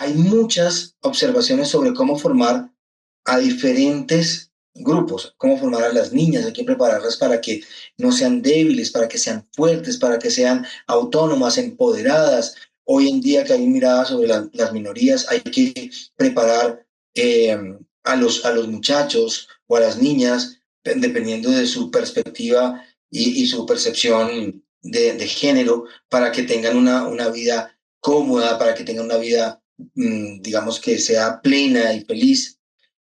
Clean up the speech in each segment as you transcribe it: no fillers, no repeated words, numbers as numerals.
hay muchas observaciones sobre cómo formar a diferentes grupos, cómo formar a las niñas, hay que prepararlas para que no sean débiles, para que sean fuertes, para que sean autónomas, empoderadas. Hoy en día que hay mirada sobre las minorías, hay que preparar eh, a los muchachos o a las niñas, dependiendo de su perspectiva y su percepción de género, para que tengan una vida cómoda, para que tengan una vida, digamos, que sea plena y feliz.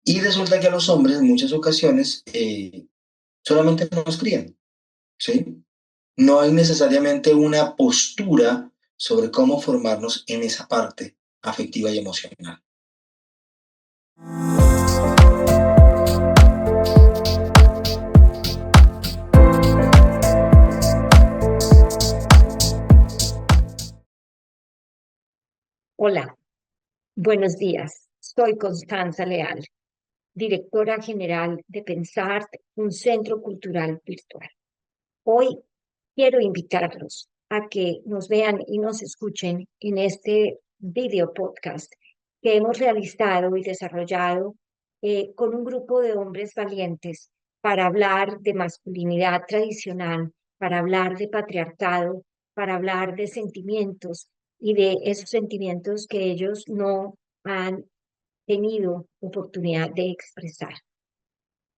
Y resulta que a los hombres en muchas ocasiones solamente nos crían, ¿sí? No hay necesariamente una postura sobre cómo formarnos en esa parte afectiva y emocional. Hola, buenos días. Soy Constanza Leal, directora general de Pensart, un centro cultural virtual. Hoy quiero invitarlos a que nos vean y nos escuchen en este video podcast que hemos realizado y desarrollado con un grupo de hombres valientes para hablar de masculinidad tradicional, para hablar de patriarcado, para hablar de sentimientos y de esos sentimientos que ellos no han tenido oportunidad de expresar.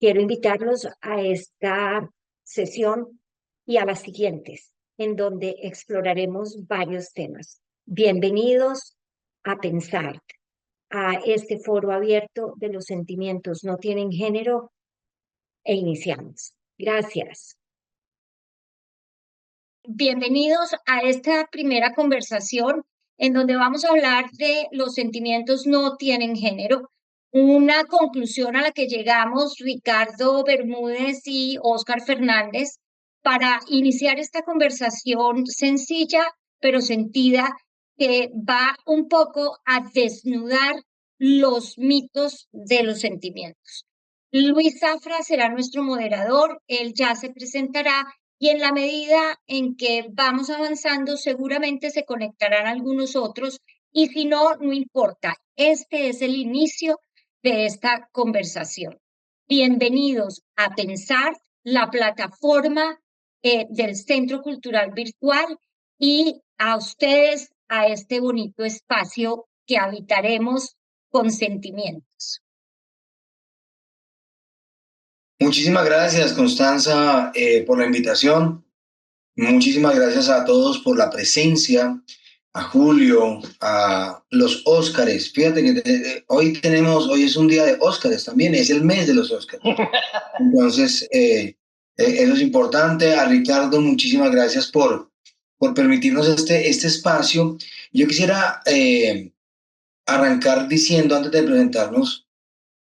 Quiero invitarlos a esta sesión y a las siguientes, en donde exploraremos varios temas. Bienvenidos a Pensar, a este foro abierto de los sentimientos no tienen género e iniciamos. Gracias. Bienvenidos a esta primera conversación en donde vamos a hablar de los sentimientos no tienen género, una conclusión a la que llegamos Ricardo Bermúdez y Óscar Fernández para iniciar esta conversación sencilla pero sentida que va un poco a desnudar los mitos de los sentimientos. Luis Zafra será nuestro moderador, él ya se presentará y en la medida en que vamos avanzando, seguramente se conectarán algunos otros y si no, no importa. Este es el inicio de esta conversación. Bienvenidos a Pensar, la plataforma del Centro Cultural Virtual y a ustedes a este bonito espacio que habitaremos con sentimientos. Muchísimas gracias, Constanza, por la invitación. Muchísimas gracias a todos por la presencia, a Julio, a los Óscares. Fíjate que hoy es un día de Óscares también, es el mes de los Óscares. Entonces, eso es importante. A Ricardo, muchísimas gracias por permitirnos este espacio. Yo quisiera arrancar diciendo, antes de presentarnos,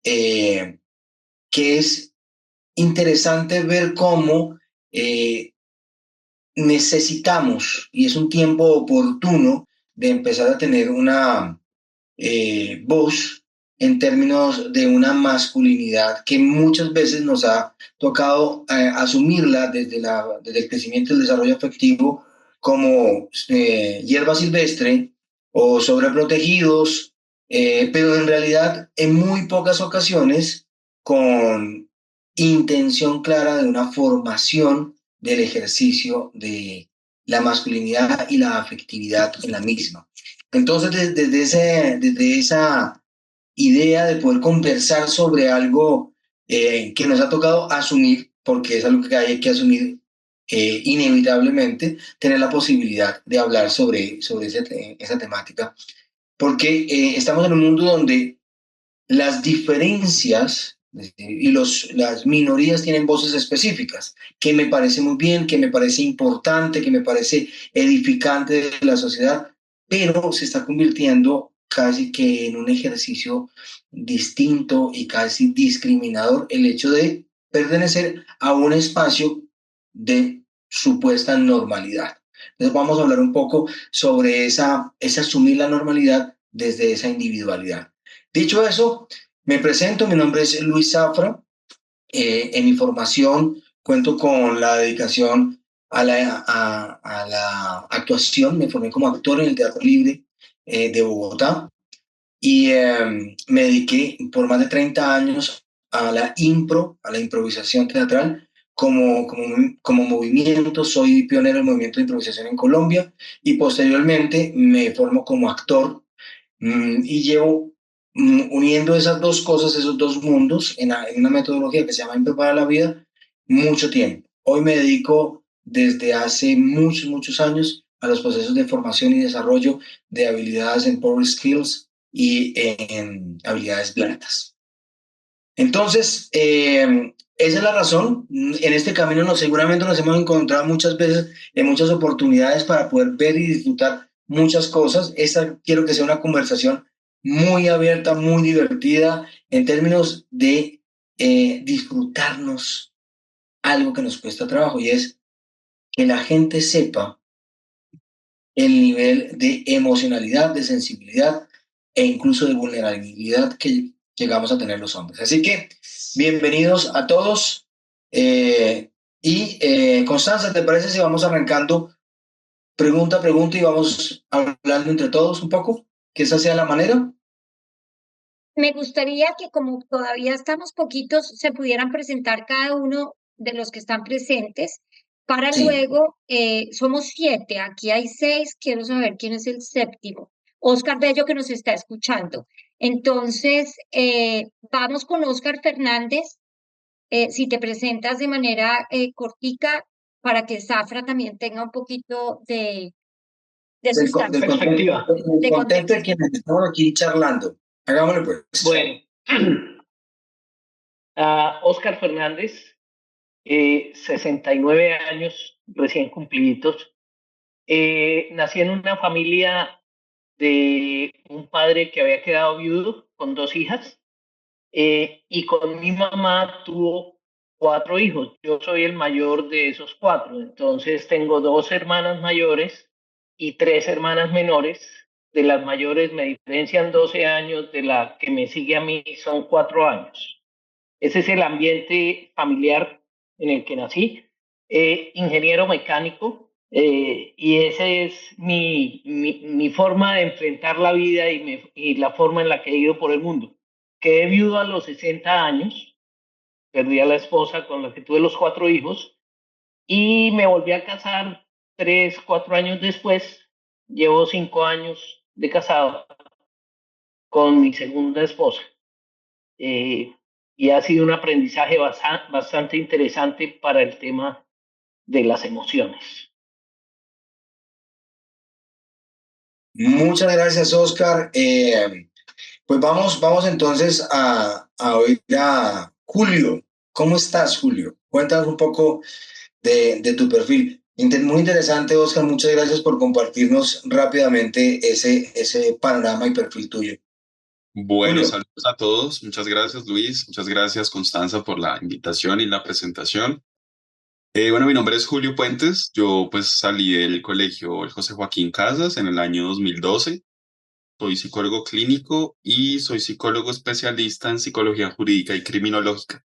que es interesante ver cómo necesitamos, y es un tiempo oportuno, de empezar a tener una voz en términos de una masculinidad que muchas veces nos ha tocado asumirla desde el crecimiento y el desarrollo afectivo como hierba silvestre o sobreprotegidos, pero en realidad en muy pocas ocasiones con intención clara de una formación del ejercicio de la masculinidad y la afectividad en la misma. Entonces, desde esa idea de poder conversar sobre algo que nos ha tocado asumir, porque es algo que hay que asumir inevitablemente, tener la posibilidad de hablar sobre esa temática, porque estamos en un mundo donde las diferencias y las minorías tienen voces específicas, que me parece muy bien, que me parece importante, que me parece edificante de la sociedad, pero se está convirtiendo casi que en un ejercicio distinto y casi discriminador el hecho de pertenecer a un espacio de supuesta normalidad. Entonces vamos a hablar un poco sobre ese asumir la normalidad desde esa individualidad. Dicho eso, me presento, mi nombre es Luis Zafra. En mi formación cuento con la dedicación a la actuación. Me formé como actor en el Teatro Libre de Bogotá. y me dediqué por más de 30 años a la a la improvisación teatral como movimiento. Soy pionero del movimiento de improvisación en Colombia y posteriormente me formo como actor. Y llevo uniendo esas dos cosas, esos dos mundos, en una metodología que se llama Impro para la Vida, mucho tiempo. Hoy me dedico desde hace muchos años a los procesos de formación y desarrollo de habilidades en Power Skills y en habilidades blandas. Entonces, esa es la razón. En este camino seguramente nos hemos encontrado muchas veces en muchas oportunidades para poder ver y disfrutar muchas cosas. Esta quiero que sea una conversación muy abierta, muy divertida, en términos de disfrutarnos algo que nos cuesta trabajo, y es que la gente sepa el nivel de emocionalidad, de sensibilidad e incluso de vulnerabilidad que llegamos a tener los hombres. Así que bienvenidos a todos. Constanza, ¿te parece si vamos arrancando pregunta a pregunta y vamos hablando entre todos un poco? ¿Que esa sea la manera? Me gustaría que como todavía estamos poquitos, se pudieran presentar cada uno de los que están presentes para Sí. luego, somos 7, aquí hay 6, quiero saber quién es el séptimo. Oscar Bello que nos está escuchando. Entonces, vamos con Oscar Fernández. Si te presentas de manera cortica para que Zafra también tenga un poquito de sustancia, Perspectiva. Del de contexto de contexto. quienes estamos aquí charlando. Hagámoslo pues. Bueno, Oscar Fernández, 69 años recién cumplidos. Nací en una familia de un padre que había quedado viudo con 2 hijas, y con mi mamá tuvo 4 hijos. Yo soy el mayor de esos 4, entonces tengo 2 hermanas mayores y 3 hermanas menores. De las mayores me diferencian 12 años, de la que me sigue a mí son 4 años. Ese es el ambiente familiar en el que nací. Ingeniero mecánico, y esa es mi forma de enfrentar la vida y la forma en la que he ido por el mundo. Quedé viudo a los 60 años, perdí a la esposa con la que tuve los 4 hijos y me volví a casar 3, 4 años después. Llevo 5 años de casado con mi segunda esposa. eh, y ha sido un aprendizaje bastante interesante para el tema de las emociones. Muchas gracias, Oscar. Pues vamos entonces a oír a Julio. ¿Cómo estás, Julio? Cuéntanos un poco de tu perfil. Muy interesante, Oscar. Muchas gracias por compartirnos rápidamente ese panorama y perfil tuyo. Bueno, Julio. saludos a todos. Muchas gracias, Luis. Muchas gracias, Constanza, por la invitación y la presentación. Bueno, mi nombre es Julio Puentes. Yo pues salí del colegio el José Joaquín Casas en el año 2012. Soy psicólogo clínico y soy psicólogo especialista en psicología jurídica y criminológica.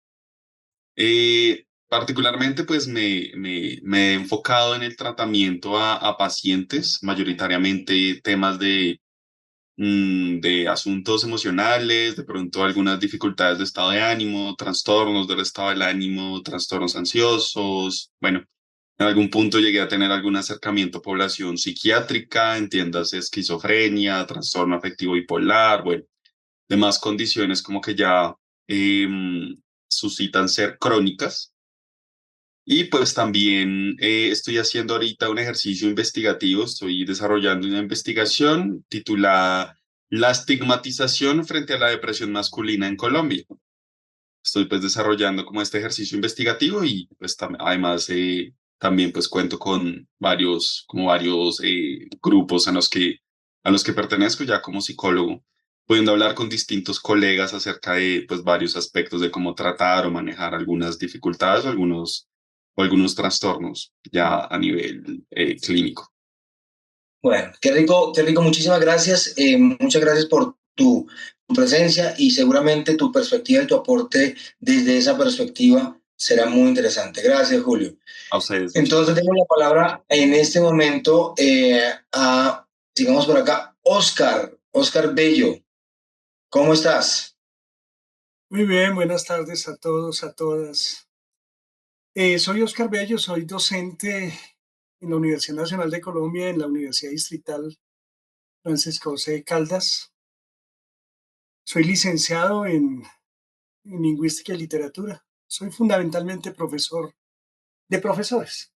Particularmente pues me he enfocado en el tratamiento a pacientes, mayoritariamente temas de asuntos emocionales, de pronto algunas dificultades de estado de ánimo, trastornos del estado del ánimo, trastornos ansiosos. Bueno, en algún punto llegué a tener algún acercamiento a población psiquiátrica, entiéndase esquizofrenia, trastorno afectivo bipolar, bueno, demás condiciones como que ya suscitan ser crónicas. Y pues también estoy haciendo ahorita un ejercicio investigativo, estoy desarrollando una investigación titulada La estigmatización frente a la depresión masculina en Colombia. Estoy pues desarrollando como este ejercicio investigativo y pues además también pues cuento con varios grupos a los que pertenezco ya como psicólogo, pudiendo hablar con distintos colegas acerca de pues varios aspectos de cómo tratar o manejar algunas dificultades o algunos trastornos ya a nivel clínico. Bueno, qué rico, muchísimas gracias. Muchas gracias por tu presencia y seguramente tu perspectiva y tu aporte desde esa perspectiva será muy interesante. Gracias, Julio. A ustedes. Entonces tengo la palabra en este momento sigamos por acá, Oscar Bello. ¿Cómo estás? Muy bien, buenas tardes a todos, a todas. Soy Oscar Bello, soy docente en la Universidad Nacional de Colombia, en la Universidad Distrital Francisco José de Caldas. Soy licenciado en Lingüística y Literatura. Soy fundamentalmente profesor de profesores.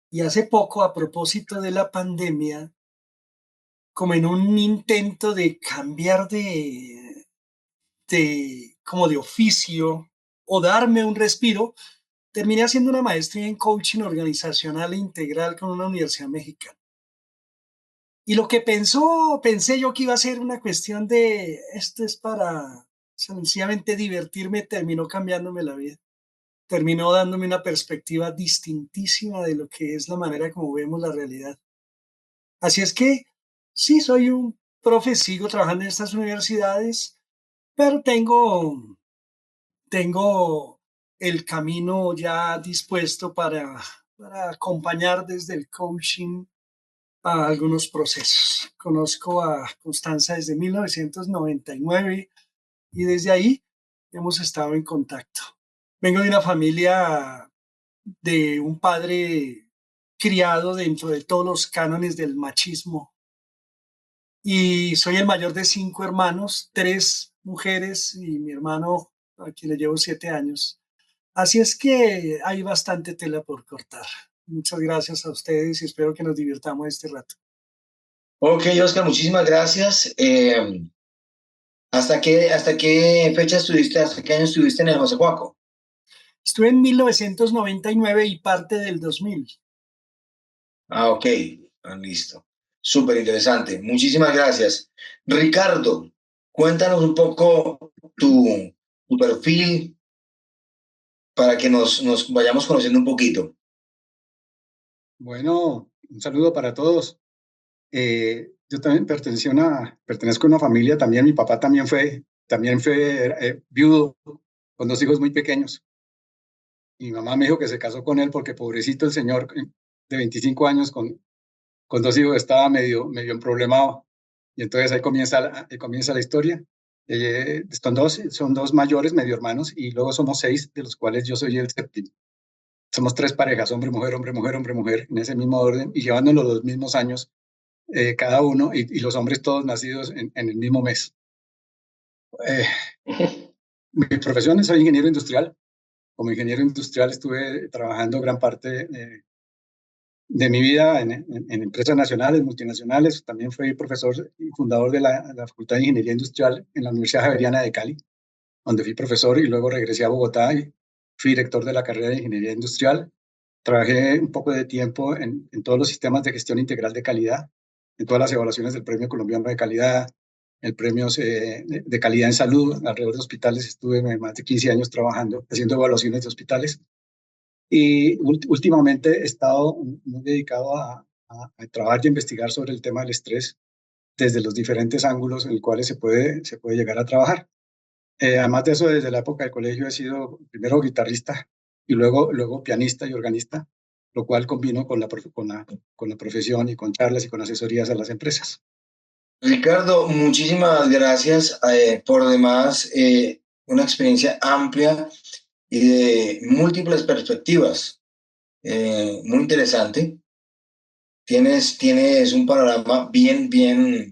Y hace poco, a propósito de la pandemia, como en un intento de cambiar como de oficio o darme un respiro, terminé haciendo una maestría en coaching organizacional e integral con una universidad mexicana. Y lo que pensé yo que iba a ser una cuestión de esto es para sencillamente divertirme, terminó cambiándome la vida. Terminó dándome una perspectiva distintísima de lo que es la manera como vemos la realidad. Así es que sí, soy un profe, sigo trabajando en estas universidades, pero tengo el camino ya dispuesto para acompañar desde el coaching a algunos procesos. Conozco a Constanza desde 1999 y desde ahí hemos estado en contacto. Vengo de una familia de un padre criado dentro de todos los cánones del machismo y soy el mayor de 5 hermanos, 3 mujeres y mi hermano a quien le llevo 7 años. Así es que hay bastante tela por cortar. Muchas gracias a ustedes y espero que nos divirtamos este rato. Ok, Oscar, muchísimas gracias. ¿Hasta qué fecha estuviste, hasta qué año estuviste en el José Joaco? Estuve en 1999 y parte del 2000. Ah, ok, listo. Súper interesante. Muchísimas gracias. Ricardo, cuéntanos un poco tu perfil para que nos vayamos conociendo un poquito. Bueno, un saludo para todos. Yo también pertenezco a una familia, también mi papá también fue viudo con 2 hijos muy pequeños. Mi mamá me dijo que se casó con él porque pobrecito el señor de 25 años con 2 hijos estaba medio emproblemado. Y entonces ahí comienza la historia. Son dos mayores, medio hermanos, y luego somos 6, de los cuales yo soy el séptimo. Somos 3 parejas, hombre, mujer, hombre, mujer, hombre, mujer, en ese mismo orden, y llevándonos los mismos años cada uno, y los hombres todos nacidos en el mismo mes. Mi profesión soy ingeniero industrial. Como ingeniero industrial estuve trabajando gran parte de mi vida en empresas nacionales, multinacionales. También fui profesor y fundador de la Facultad de Ingeniería Industrial en la Universidad Javeriana de Cali, donde fui profesor y luego regresé a Bogotá y fui director de la carrera de Ingeniería Industrial. Trabajé un poco de tiempo en todos los sistemas de gestión integral de calidad, en todas las evaluaciones del Premio Colombiano de Calidad, el premio de calidad en salud, alrededor de hospitales. Estuve más de 15 años trabajando, haciendo evaluaciones de hospitales. Y últimamente he estado muy dedicado a trabajar y a investigar sobre el tema del estrés desde los diferentes ángulos en los cuales se puede llegar a trabajar. Además de eso, desde la época del colegio he sido primero guitarrista y luego pianista y organista, lo cual combino con la profesión y con charlas y con asesorías a las empresas. Ricardo, muchísimas gracias. Por demás, una experiencia amplia y de múltiples perspectivas. Muy interesante. Tienes un panorama bien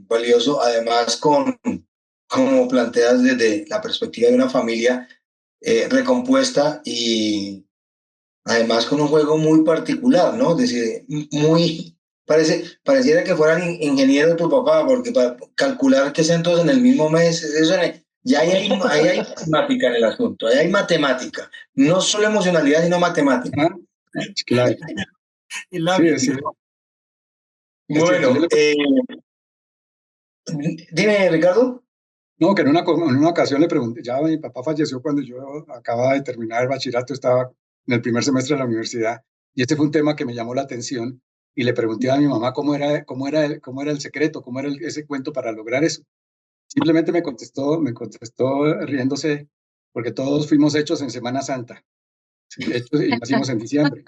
valioso, además como planteas desde la perspectiva de una familia recompuesta y además con un juego muy particular, ¿no? Es decir, pareciera que fueran ingenieros tu papá, porque para calcular que sean todos en el mismo mes, ya ahí hay matemática en el asunto, ahí hay matemática, no solo emocionalidad, sino matemática. Claro. Sí. Bueno, dime, Ricardo. No, que en una ocasión le pregunté, ya mi papá falleció cuando yo acababa de terminar el bachillerato, estaba en el primer semestre de la universidad, y este fue un tema que me llamó la atención, y le pregunté a mi mamá cómo era el secreto, cómo era ese cuento para lograr eso. Simplemente me contestó riéndose, porque todos fuimos hechos en Semana Santa, hechos y nacimos en diciembre.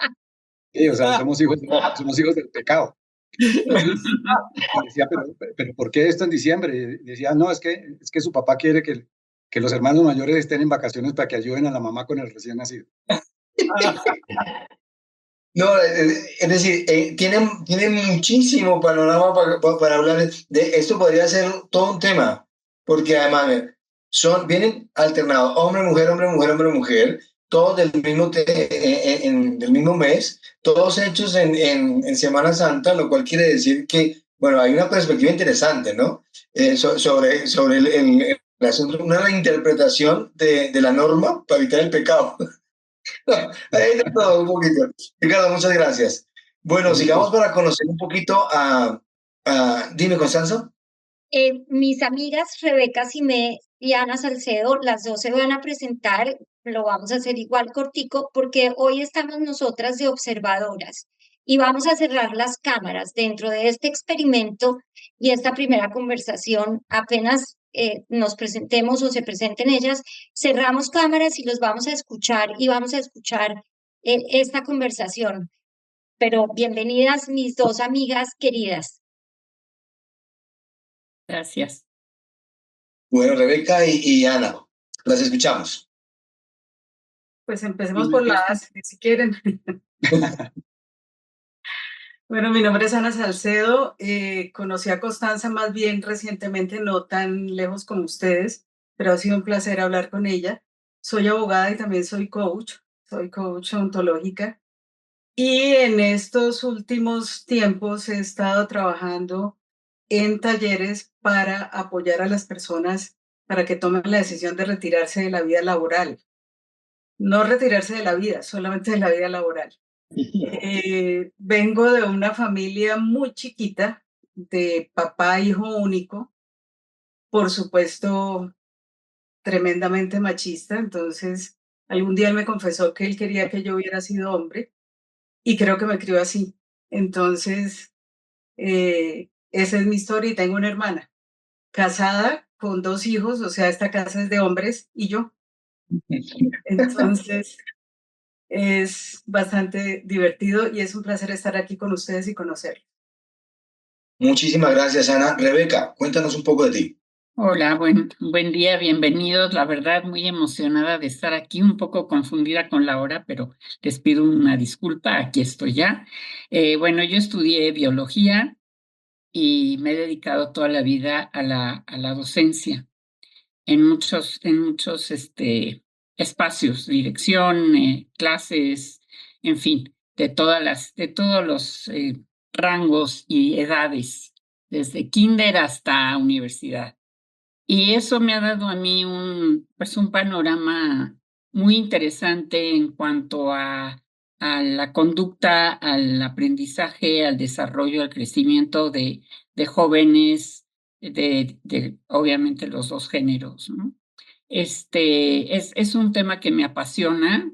Sí, o sea, somos hijos del pecado. Y decía, pero ¿por qué esto en diciembre? Y decía, no, es que su papá quiere que los hermanos mayores estén en vacaciones para que ayuden a la mamá con el recién nacido. No, es decir, tiene muchísimo panorama para hablar de esto. Podría ser todo un tema, porque además vienen alternados hombre, mujer, hombre, mujer, hombre, mujer, todos del mismo mes, todos hechos en Semana Santa, lo cual quiere decir que, bueno, hay una perspectiva interesante, ¿no? Sobre el asunto, una reinterpretación de la norma para evitar el pecado. Ahí de todo un poquito. Ricardo, muchas gracias. Bueno, sigamos para conocer un poquito dime, Constanza. Mis amigas Rebeca Simé y Ana Salcedo, las dos se van a presentar, lo vamos a hacer igual cortico, porque hoy estamos nosotras de observadoras y vamos a cerrar las cámaras dentro de este experimento y esta primera conversación. Apenas nos presentemos o se presenten ellas, cerramos cámaras y los vamos a escuchar y vamos a escuchar esta conversación. Pero bienvenidas mis dos amigas queridas. Gracias. Bueno, Rebeca y Ana, las escuchamos. Pues empecemos por la A, si quieren. Bueno, mi nombre es Ana Salcedo. Conocí a Constanza más bien recientemente, no tan lejos como ustedes, pero ha sido un placer hablar con ella. Soy abogada y también soy coach ontológica. Y en estos últimos tiempos he estado trabajando en talleres para apoyar a las personas para que tomen la decisión de retirarse de la vida laboral. No retirarse de la vida, solamente de la vida laboral. Vengo de una familia muy chiquita, de papá, hijo único, por supuesto, tremendamente machista. Entonces, algún día él me confesó que él quería que yo hubiera sido hombre y creo que me crió así. Entonces, esa es mi historia y tengo una hermana casada con 2 hijos, o sea, esta casa es de hombres y yo. Entonces, es bastante divertido y es un placer estar aquí con ustedes y conocerlos. Muchísimas gracias, Ana. Rebeca, cuéntanos un poco de ti. Hola, buen día, bienvenidos. La verdad, muy emocionada de estar aquí, un poco confundida con la hora, pero les pido una disculpa, aquí estoy ya. Bueno, yo estudié biología y me he dedicado toda la vida a la docencia en muchos espacios, dirección, clases, en fin, de todos los rangos y edades, desde kinder hasta universidad. Y eso me ha dado a mí un panorama muy interesante en cuanto a la conducta, al aprendizaje, al desarrollo, al crecimiento de jóvenes, de obviamente los 2 géneros, ¿no? Es un tema que me apasiona.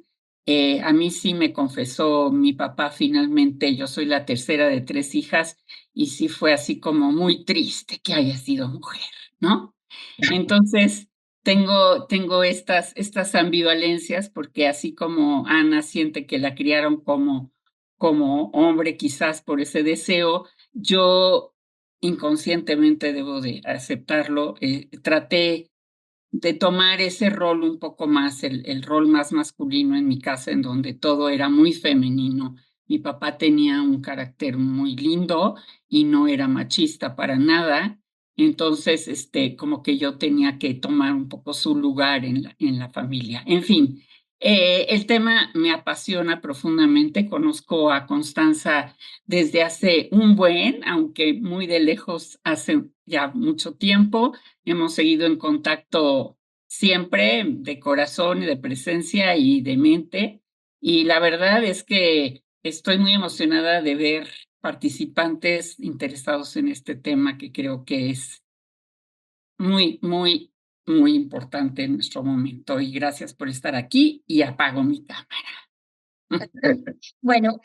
A mí sí me confesó mi papá finalmente, yo soy la tercera de 3 hijas, y sí fue así como muy triste que haya sido mujer, ¿no? Entonces, tengo estas ambivalencias, porque así como Ana siente que la criaron como hombre, quizás por ese deseo, yo inconscientemente debo de aceptarlo. Traté de tomar ese rol un poco más, el rol más masculino en mi casa, en donde todo era muy femenino. Mi papá tenía un carácter muy lindo y no era machista para nada. Entonces, como que yo tenía que tomar un poco su lugar en la familia. En fin, el tema me apasiona profundamente. Conozco a Constanza desde hace aunque muy de lejos, hace ya mucho tiempo. Hemos seguido en contacto siempre, de corazón y de presencia y de mente. Y la verdad es que estoy muy emocionada de ver participantes interesados en este tema, que creo que es muy, muy, muy importante en nuestro momento. Y gracias por estar aquí, y apago mi cámara. Bueno,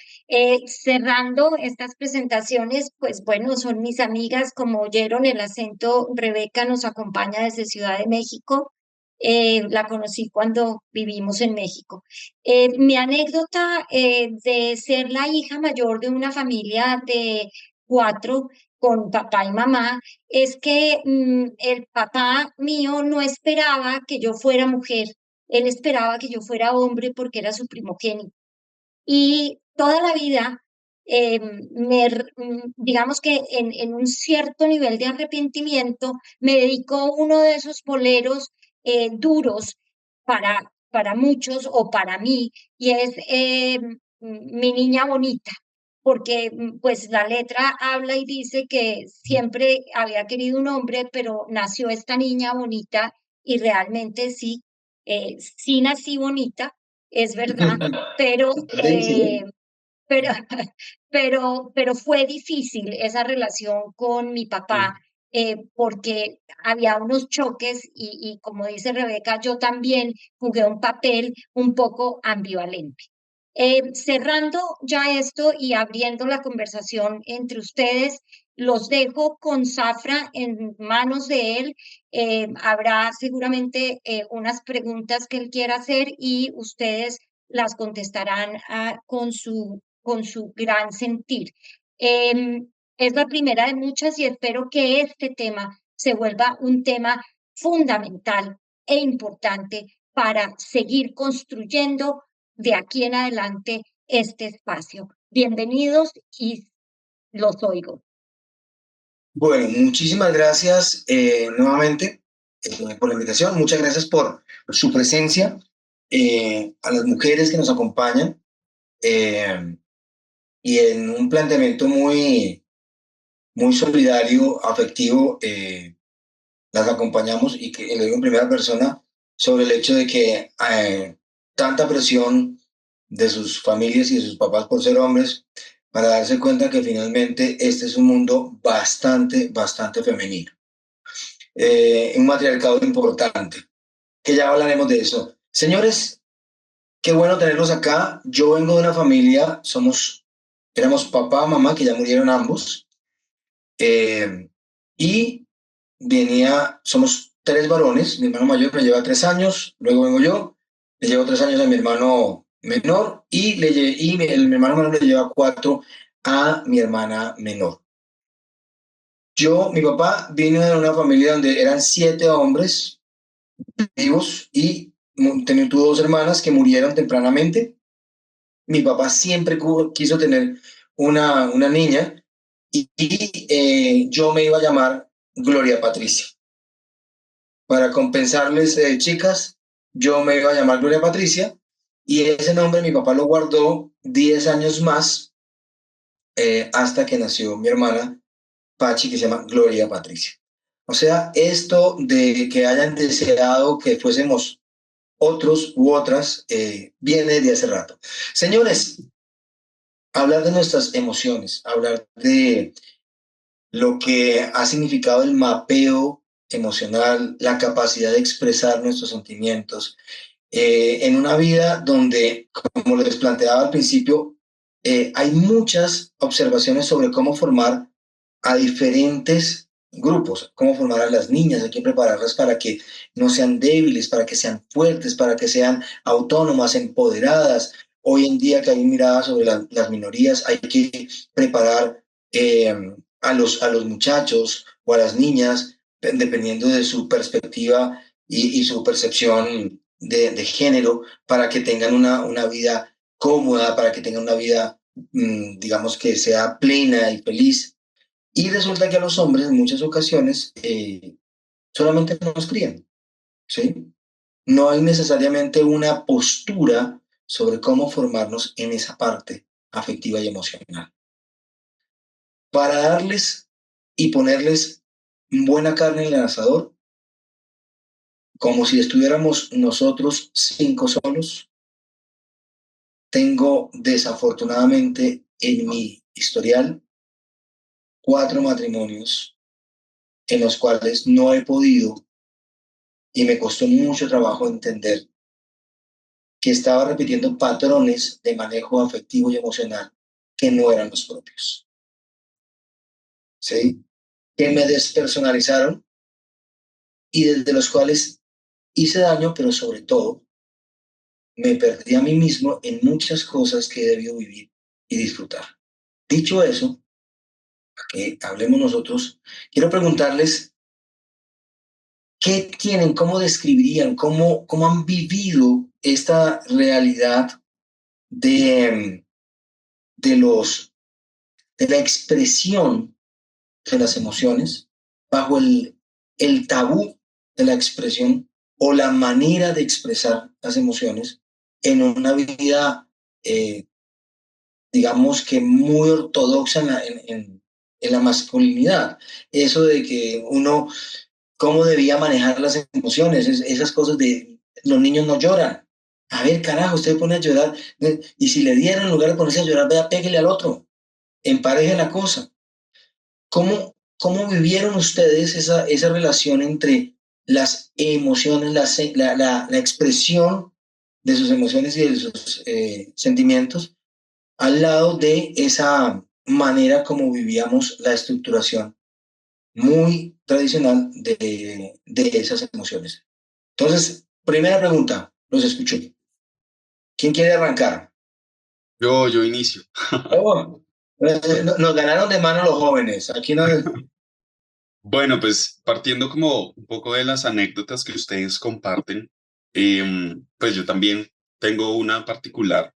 cerrando estas presentaciones, pues bueno, son mis amigas, como oyeron el acento, Rebeca nos acompaña desde Ciudad de México. La conocí cuando vivimos en México. Mi anécdota de ser la hija mayor de una familia de 4 con papá y mamá, es que el papá mío no esperaba que yo fuera mujer, él esperaba que yo fuera hombre porque era su primogénito. Y toda la vida, digamos que en un cierto nivel de arrepentimiento, me dedicó uno de esos boleros duros para muchos o para mí, y es Mi niña bonita, porque pues la letra habla y dice que siempre había querido un hombre, pero nació esta niña bonita y realmente sí, sí nací bonita, es verdad, pero, Sí. pero, pero fue difícil esa relación con mi papá, porque había unos choques y como dice Rebeca, yo también jugué un papel un poco ambivalente. Cerrando ya esto y abriendo la conversación entre ustedes, los dejo con Zafra en manos de él. Habrá seguramente unas preguntas que él quiera hacer y ustedes las contestarán con su gran sentir. Es la primera de muchas y espero que este tema se vuelva un tema fundamental e importante para seguir construyendo de aquí en adelante este espacio. Bienvenidos y los oigo. Bueno, muchísimas gracias nuevamente por la invitación. Muchas gracias por su presencia. A las mujeres que nos acompañan y en un planteamiento muy solidario, afectivo, las acompañamos y que lo digo en primera persona sobre el hecho de que tanta presión de sus familias y de sus papás por ser hombres para darse cuenta que finalmente este es un mundo bastante femenino. Un matriarcado importante, que ya hablaremos de eso. Señores, qué bueno tenerlos acá. Yo vengo de una familia, éramos papá, mamá, que ya murieron ambos, y somos 3 varones, mi hermano mayor me lleva 3 años, luego vengo yo, le llevo 3 años a mi hermano menor mi hermano menor le lleva 4 a mi hermana menor. Mi papá vino de una familia donde eran 7 hombres vivos y tuvo 2 hermanas que murieron tempranamente. Mi papá siempre quiso tener una niña y yo me iba a llamar Gloria Patricia. Para compensarles, chicas, yo me iba a llamar Gloria Patricia y ese nombre mi papá lo guardó 10 años más hasta que nació mi hermana Pachi, que se llama Gloria Patricia. O sea, esto de que hayan deseado que fuésemos otros u otras viene de hace rato. Señores, hablar de nuestras emociones, hablar de lo que ha significado el mapeo emocional, la capacidad de expresar nuestros sentimientos, en una vida donde, como les planteaba al principio, hay muchas observaciones sobre cómo formar a diferentes grupos, cómo formar a las niñas, hay que prepararlas para que no sean débiles, para que sean fuertes, para que sean autónomas, empoderadas. Hoy en día que hay miradas sobre las minorías, hay que preparar a los muchachos o a las niñas, dependiendo de su perspectiva y su percepción de género, para que tengan una vida cómoda, para que tengan una vida, digamos, que sea plena y feliz. Y resulta que a los hombres en muchas ocasiones solamente nos crían, ¿sí? No hay necesariamente una postura sobre cómo formarnos en esa parte afectiva y emocional. Para darles y ponerles buena carne en el asador, como si estuviéramos nosotros 5 solos, tengo desafortunadamente en mi historial 4 matrimonios en los cuales no he podido y me costó mucho trabajo entender que estaba repitiendo patrones de manejo afectivo y emocional que no eran los propios. ¿Sí? Que me despersonalizaron y desde los cuales hice daño, pero sobre todo me perdí a mí mismo en muchas cosas que he debido vivir y disfrutar. Dicho eso, que hablemos nosotros, quiero preguntarles qué tienen, cómo describirían, cómo han vivido esta realidad de, de, los, de la expresión de las emociones bajo el tabú de la expresión o la manera de expresar las emociones en una vida, digamos que muy ortodoxa en la masculinidad. Eso de que uno, cómo debía manejar las emociones, esas cosas de los niños no lloran. A ver, carajo, usted pone a llorar, y si le dieran en lugar de ponerse a llorar, vea, pégale al otro, empareje la cosa. ¿Cómo vivieron ustedes esa relación entre las emociones, la expresión de sus emociones y de sus sentimientos al lado de esa manera como vivíamos la estructuración muy tradicional de esas emociones? Entonces, primera pregunta, los escucho. ¿Quién quiere arrancar? Yo inicio. Oh, nos ganaron de mano los jóvenes. Aquí no. Bueno, pues partiendo como un poco de las anécdotas que ustedes comparten, pues yo también tengo una particular.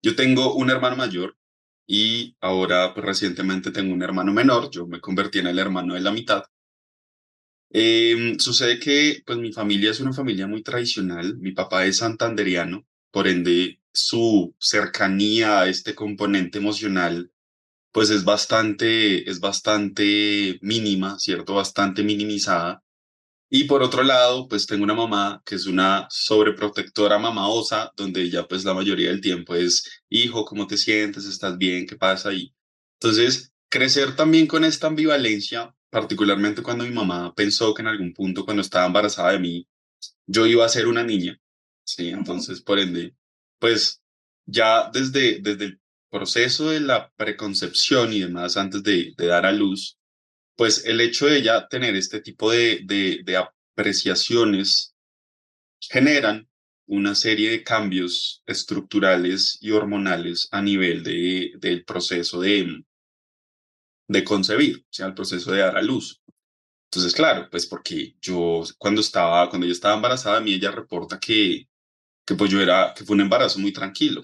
Yo tengo un hermano mayor y ahora pues recientemente tengo un hermano menor. Yo me convertí en el hermano de la mitad. Sucede que pues mi familia es una familia muy tradicional. Mi papá es santandereano, por ende su cercanía a este componente emocional pues es bastante mínima, ¿cierto? Bastante minimizada. Y por otro lado, pues tengo una mamá que es una sobreprotectora mamá osa, donde ella pues la mayoría del tiempo es, hijo, ¿cómo te sientes? ¿Estás bien? ¿Qué pasa ahí? Entonces, crecer también con esta ambivalencia, particularmente cuando mi mamá pensó que en algún punto cuando estaba embarazada de mí, yo iba a ser una niña, ¿sí? Entonces, por ende, pues ya desde el proceso de la preconcepción y demás, antes de dar a luz, pues el hecho de ella tener este tipo de apreciaciones generan una serie de cambios estructurales y hormonales a nivel del proceso de concebir, o sea, el proceso de dar a luz. Entonces, claro, pues porque yo cuando ella estaba embarazada, a mí ella reporta que pues que fue un embarazo muy tranquilo.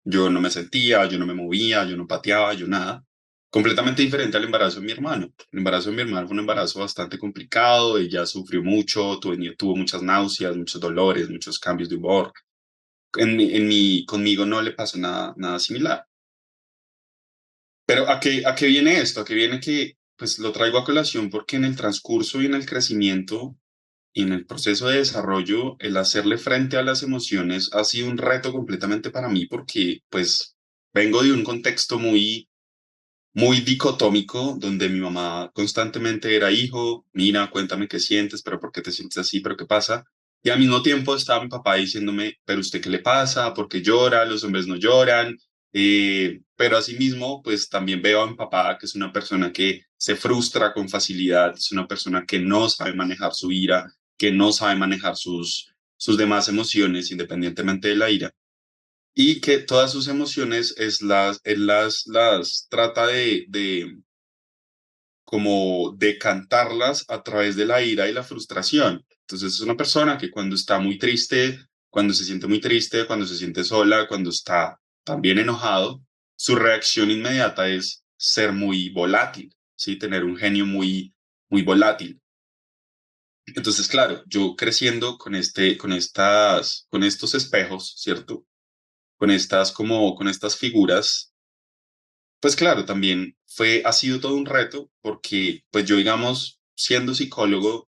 Yo no me sentía, yo no me movía, yo no pateaba, yo nada. Completamente diferente al embarazo de mi hermano. El embarazo de mi hermano fue un embarazo bastante complicado, ella sufrió mucho, tuvo muchas náuseas, muchos dolores, muchos cambios de humor. Conmigo no le pasó nada similar. Pero ¿a qué viene esto? ¿A qué viene que pues lo traigo a colación? Porque en el transcurso y en el crecimiento y en el proceso de desarrollo, el hacerle frente a las emociones ha sido un reto completamente para mí porque pues vengo de un contexto muy dicotómico donde mi mamá constantemente era hijo, mira, cuéntame qué sientes, pero por qué te sientes así, pero qué pasa. Y al mismo tiempo estaba mi papá diciéndome, pero usted qué le pasa, por qué llora, los hombres no lloran. Pero asimismo, pues también veo a mi papá que es una persona que se frustra con facilidad, es una persona que no sabe manejar su ira, que no sabe manejar sus demás emociones independientemente de la ira y que todas sus emociones él las trata de como de cantarlas a través de la ira y la frustración. Entonces es una persona que cuando está muy triste, cuando se siente muy triste, cuando se siente sola, cuando está también enojado, su reacción inmediata es ser muy volátil, ¿sí? Tener un genio muy volátil. Entonces, claro, yo creciendo con estos espejos, ¿cierto? Con estas figuras, pues claro, también ha sido todo un reto porque, pues yo, digamos, siendo psicólogo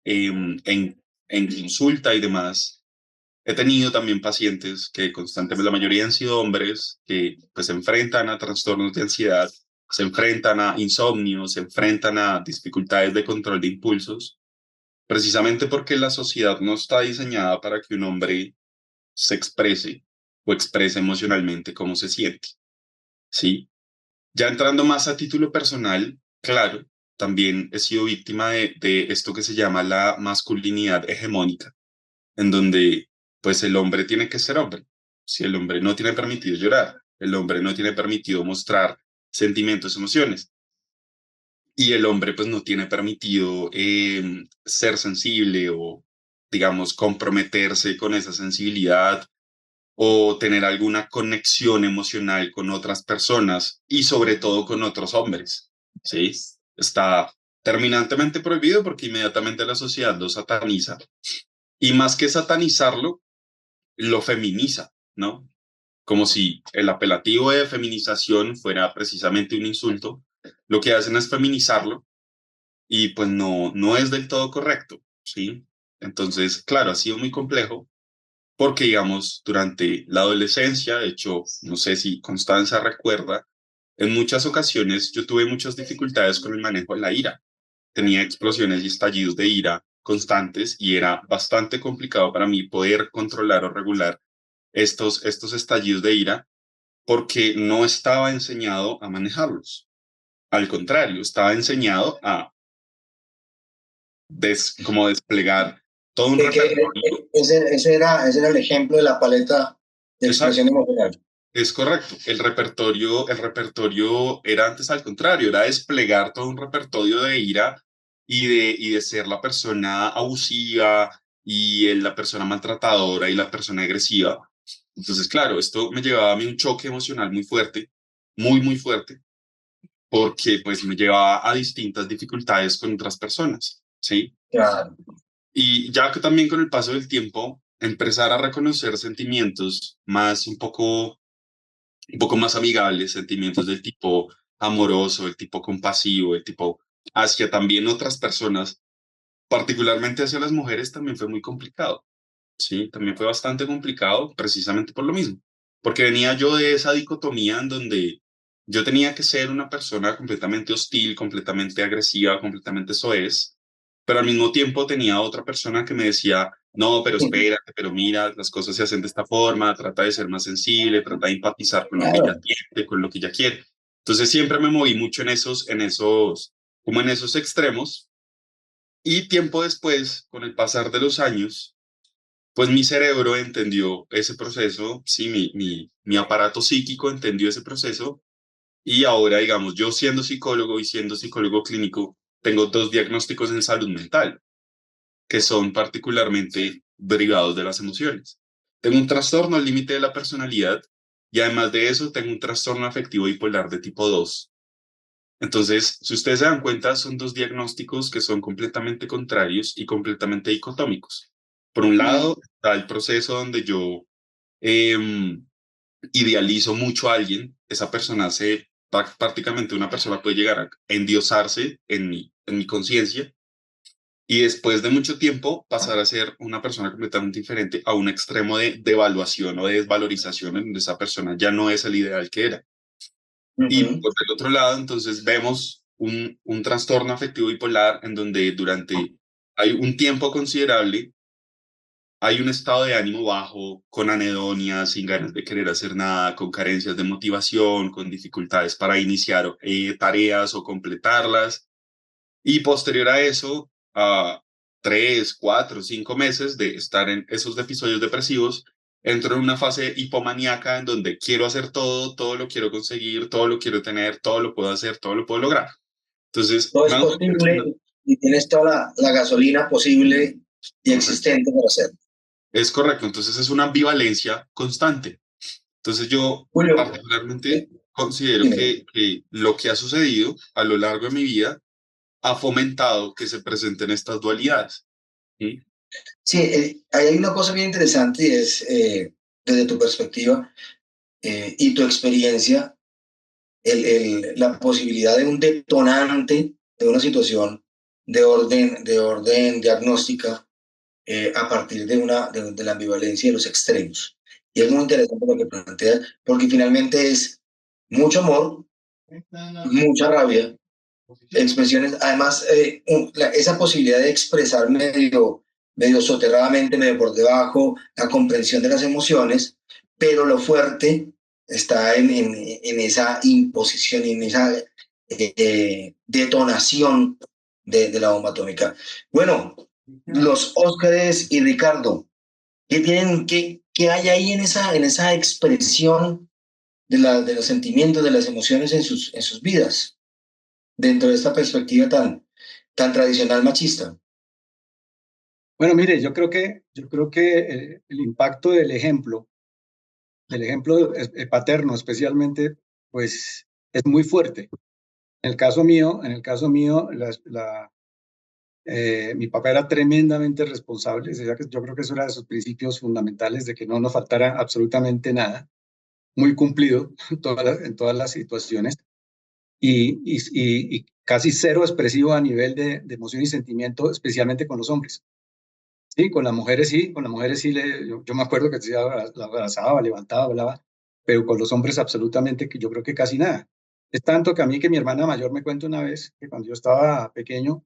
en consulta y demás, he tenido también pacientes que constantemente, la mayoría han sido hombres que pues se enfrentan a trastornos de ansiedad, se enfrentan a insomnio, se enfrentan a dificultades de control de impulsos, precisamente porque la sociedad no está diseñada para que un hombre se exprese o exprese emocionalmente cómo se siente, ¿sí? Ya entrando más a título personal, claro, también he sido víctima de esto que se llama la masculinidad hegemónica, en donde pues el hombre tiene que ser hombre. Si el hombre no tiene permitido llorar, el hombre no tiene permitido mostrar sentimientos, emociones. y el hombre pues no tiene permitido ser sensible o, digamos, comprometerse con esa sensibilidad o tener alguna conexión emocional con otras personas y sobre todo con otros hombres, ¿sí? Está terminantemente prohibido porque inmediatamente la sociedad lo sataniza y más que satanizarlo, lo feminiza, ¿no? Como si el apelativo de feminización fuera precisamente un insulto. Lo que hacen es feminizarlo y pues no es del todo correcto, ¿sí? Entonces, claro, ha sido muy complejo porque, digamos, durante la adolescencia, de hecho, no sé si Constanza recuerda, en muchas ocasiones yo tuve muchas dificultades con el manejo de la ira. Tenía explosiones y estallidos de ira constantes y era bastante complicado para mí poder controlar o regular estos estallidos de ira porque no estaba enseñado a manejarlos. Al contrario, estaba enseñado a como desplegar todo un repertorio. Ese era el ejemplo de la paleta de Exacto. expresión emocional. Es correcto. El repertorio era antes al contrario, era desplegar todo un repertorio de ira y de ser la persona abusiva y la persona maltratadora y la persona agresiva. Entonces, claro, esto me llevaba a mí un choque emocional muy fuerte, muy, muy fuerte, porque pues me llevaba a distintas dificultades con otras personas, ¿sí? Claro. Y ya que también con el paso del tiempo, empezar a reconocer sentimientos más un poco más amigables, sentimientos del tipo amoroso, el tipo compasivo, el tipo hacia también otras personas, particularmente hacia las mujeres, también fue muy complicado, ¿sí? También fue bastante complicado precisamente por lo mismo, porque venía yo de esa dicotomía en donde yo tenía que ser una persona completamente hostil, completamente agresiva, completamente soez, pero al mismo tiempo tenía otra persona que me decía, no, pero espérate, pero mira, las cosas se hacen de esta forma, trata de ser más sensible, trata de empatizar con lo que ella Claro. siente, con lo que ella quiere. Entonces siempre me moví mucho como en esos extremos, y tiempo después, con el pasar de los años, pues mi cerebro entendió ese proceso, sí, mi aparato psíquico entendió ese proceso y ahora, digamos, yo siendo psicólogo y siendo psicólogo clínico, tengo 2 diagnósticos en salud mental que son particularmente derivados de las emociones. Tengo un trastorno al límite de la personalidad y además de eso tengo un trastorno afectivo bipolar de tipo 2. Entonces, si ustedes se dan cuenta, son 2 diagnósticos que son completamente contrarios y completamente dicotómicos. Por un lado, está el proceso donde yo em, idealizo mucho a alguien, esa persona prácticamente una persona puede llegar a endiosarse en mi conciencia y después de mucho tiempo pasar a ser una persona completamente diferente a un extremo de devaluación o de desvalorización en donde esa persona ya no es el ideal que era. Y Ujú. por el otro lado, entonces vemos un trastorno afectivo bipolar en donde durante hay un tiempo considerable, hay un estado de ánimo bajo, con anedonia, sin ganas de querer hacer nada, con carencias de motivación, con dificultades para iniciar tareas o completarlas. Y posterior a eso, a 3, 4, 5 meses de estar en esos episodios depresivos, entro en una fase hipomaníaca en donde quiero hacer todo, todo lo quiero conseguir, todo lo quiero tener, todo lo puedo hacer, todo lo puedo lograr. Entonces, Todo me es hago una persona. posible y tienes toda la gasolina posible y Correcto. existente para hacerlo. Es correcto, entonces es una ambivalencia constante. Entonces yo Julio, particularmente considero dime. que lo que ha sucedido a lo largo de mi vida ha fomentado que se presenten estas dualidades. ¿Sí? Sí, ahí hay una cosa bien interesante y es, desde tu perspectiva y tu experiencia, la posibilidad de un detonante de una situación de orden diagnóstica a partir de la ambivalencia de los extremos. Y es muy interesante lo que planteas, porque finalmente es mucho amor, mucha rabia, expresiones, además, esa posibilidad de expresar medio soterradamente, medio por debajo, la comprensión de las emociones, pero lo fuerte está en esa imposición y en esa detonación de la bomba atómica. Bueno, los Óscares y Ricardo, ¿qué hay ahí en esa expresión de los sentimientos, de las emociones en sus vidas? dentro de esta perspectiva tan tradicional machista? Bueno, mire, yo creo que el impacto del ejemplo paterno especialmente, pues es muy fuerte. En el caso mío, mi papá era tremendamente responsable. Yo creo que eso era de sus principios fundamentales, de que no nos faltara absolutamente nada. Muy cumplido en todas las situaciones y casi cero expresivo a nivel de emoción y sentimiento, especialmente con los hombres. Sí, con las mujeres sí, yo me acuerdo que la abrazaba, levantaba, hablaba, pero con los hombres absolutamente, que yo creo que casi nada. Es tanto que a mí, que mi hermana mayor me cuenta una vez que cuando yo estaba pequeño,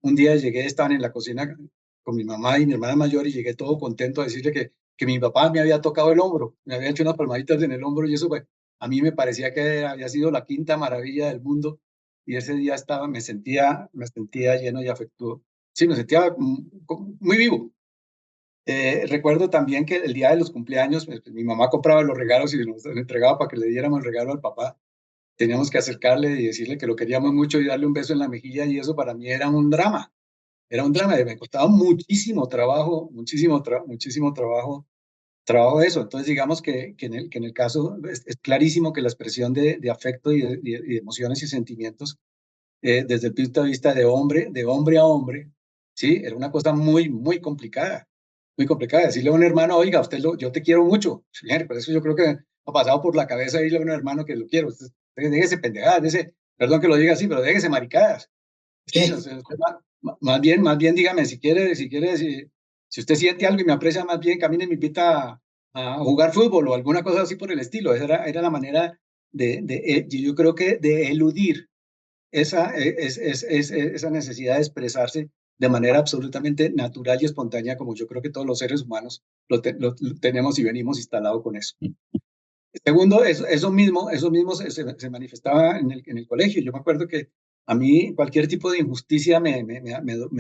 un día llegué, estaban en la cocina con mi mamá y mi hermana mayor, y llegué todo contento a decirle que mi papá me había tocado el hombro, me había hecho unas palmaditas en el hombro, y eso pues, a mí me parecía que había sido la quinta maravilla del mundo, y ese día me sentía lleno de afecto. Sí, me sentía muy vivo. Recuerdo también que el día de los cumpleaños, pues, mi mamá compraba los regalos y nos entregaba para que le diéramos el regalo al papá. Teníamos que acercarle y decirle que lo queríamos mucho y darle un beso en la mejilla, y eso para mí era un drama. Era un drama, me costaba muchísimo trabajo eso. Entonces, digamos que en el caso es clarísimo que la expresión de afecto y de emociones y sentimientos, desde el punto de vista de hombre a hombre, ¿sí? Era una cosa muy complicada, muy complicada. Decirle a un hermano, oiga, yo te quiero mucho. Por eso yo creo que ha pasado por la cabeza decirle a un hermano que lo quiero. Déjese pendejadas, perdón que lo diga así, pero déjese maricadas. Sí, Sí. o sea, más bien dígame, si usted siente algo y me aprecia, más bien camine y me invita a jugar fútbol o alguna cosa así por el estilo. Esa era la manera yo creo que de eludir esa necesidad de expresarse de manera absolutamente natural y espontánea, como yo creo que todos los seres humanos lo tenemos y venimos instalados con eso. Segundo, eso mismo se manifestaba en el colegio. Yo me acuerdo que a mí cualquier tipo de injusticia me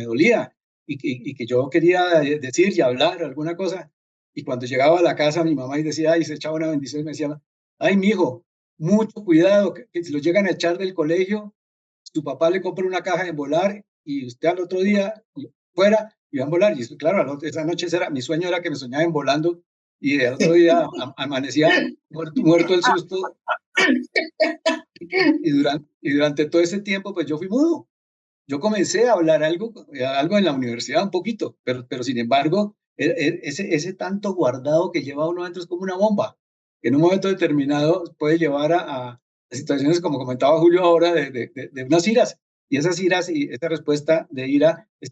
dolía, y que yo quería decir y hablar alguna cosa. Y cuando llegaba a la casa, mi mamá y decía, y se echaba una bendición, y me decía, ay, mijo, mucho cuidado, que si lo llegan a echar del colegio, su papá le compra una caja de Embolar y usted al otro día fuera y va a embolar. Y claro, esa noche mi sueño era que me soñaba embolando, y el otro día amanecía muerto el susto. Y durante todo ese tiempo, pues yo fui mudo. Yo comencé a hablar algo en la universidad, un poquito, pero sin embargo, ese tanto guardado que lleva uno adentro es como una bomba, que en un momento determinado puede llevar a situaciones, como comentaba Julio ahora, de unas iras. Y esas iras y esa respuesta de ira es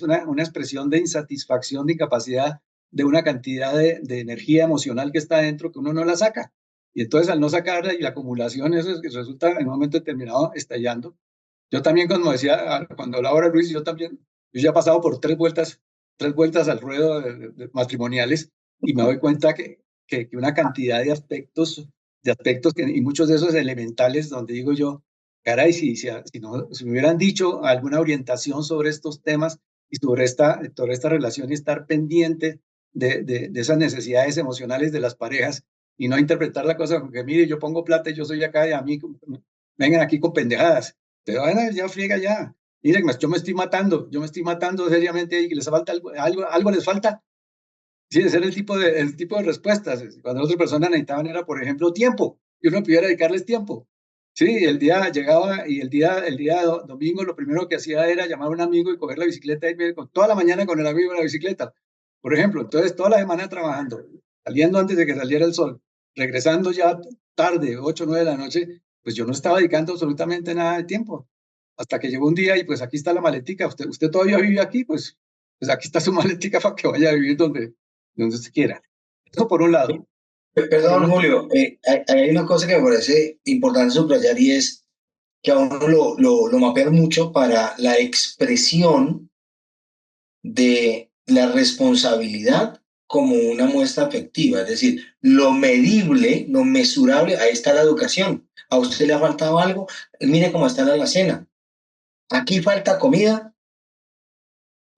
una expresión de insatisfacción, de incapacidad, de una cantidad de energía emocional que está dentro, que uno no la saca. Y entonces, al no sacarla y la acumulación, eso resulta en un momento determinado estallando. Yo también, como decía, cuando hablaba ahora Luis, yo ya he pasado por tres vueltas al ruedo matrimoniales, y me doy cuenta que una cantidad de aspectos y muchos de esos elementales, donde digo yo, caray, si me hubieran dicho alguna orientación sobre estos temas y sobre esta relación, y estar pendiente de esas necesidades emocionales de las parejas, y no interpretar la cosa como que, mire, yo pongo plata y yo soy acá, y a mí vengan aquí con pendejadas. Pero ya friega ya. Miren, yo me estoy matando seriamente, y les falta algo les falta. Sí, ese era el tipo de respuestas. Cuando otras personas necesitaban era, por ejemplo, tiempo, y uno pudiera dedicarles tiempo. Sí, el día llegaba, y el día domingo lo primero que hacía era llamar a un amigo y coger la bicicleta, y irme toda la mañana con el amigo en la bicicleta, por ejemplo. Entonces, toda la semana trabajando, saliendo antes de que saliera el sol, regresando ya tarde, 8 o 9 de la noche, pues yo no estaba dedicando absolutamente nada de tiempo. Hasta que llegó un día y pues aquí está la maletica. Usted todavía vive aquí, pues aquí está su maletica para que vaya a vivir donde usted quiera. Eso por un lado. Perdón, Julio, hay una cosa que me parece importante subrayar, y es que a uno lo mapean mucho para la expresión de la responsabilidad como una muestra afectiva. Es decir, lo medible, lo mesurable, ahí está la educación. A usted le ha faltado algo, mire cómo está la alacena. Aquí falta comida,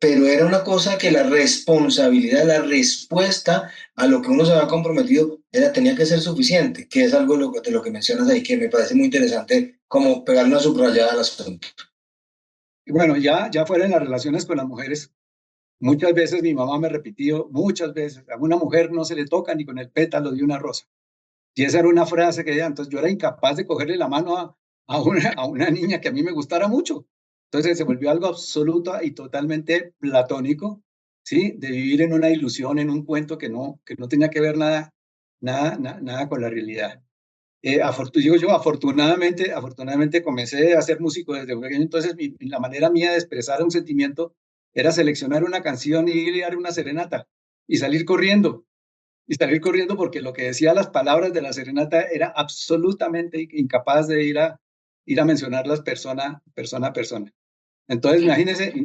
pero era una cosa que la responsabilidad, la respuesta a lo que uno se había comprometido tenía que ser suficiente, que es algo de lo que mencionas ahí, que me parece muy interesante como pegarle una subrayada al asunto. Y bueno, ya fuera en las relaciones con las mujeres, muchas veces mi mamá me repitió, muchas veces, a una mujer no se le toca ni con el pétalo de una rosa. Y esa era una frase que ella, entonces yo era incapaz de cogerle la mano a una niña que a mí me gustara mucho. Entonces se volvió algo absoluto y totalmente platónico, ¿sí? De vivir en una ilusión, en un cuento que no tenía que ver nada con la realidad. Digo yo, afortunadamente comencé a ser músico desde pequeño, entonces la manera mía de expresar un sentimiento era seleccionar una canción y ir a dar una serenata y salir corriendo. Y salir corriendo porque lo que decía las palabras de la serenata era absolutamente incapaz de ir a mencionarlas persona a persona. Entonces,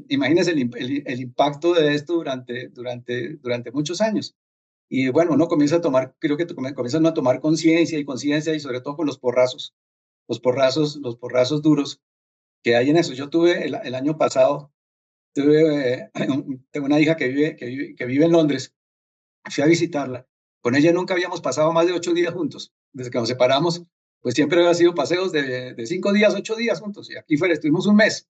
imagínese el impacto de esto durante muchos años. Y bueno, uno comienza a tomar, creo que comienzan a tomar conciencia y sobre todo con los porrazos duros que hay en eso. Yo tuve el año pasado, tengo una hija que vive en Londres. Fui a visitarla. Con ella nunca habíamos pasado más de 8 días juntos. Desde que nos separamos, pues siempre había sido paseos de 5 días, 8 días juntos. Y aquí estuvimos un mes.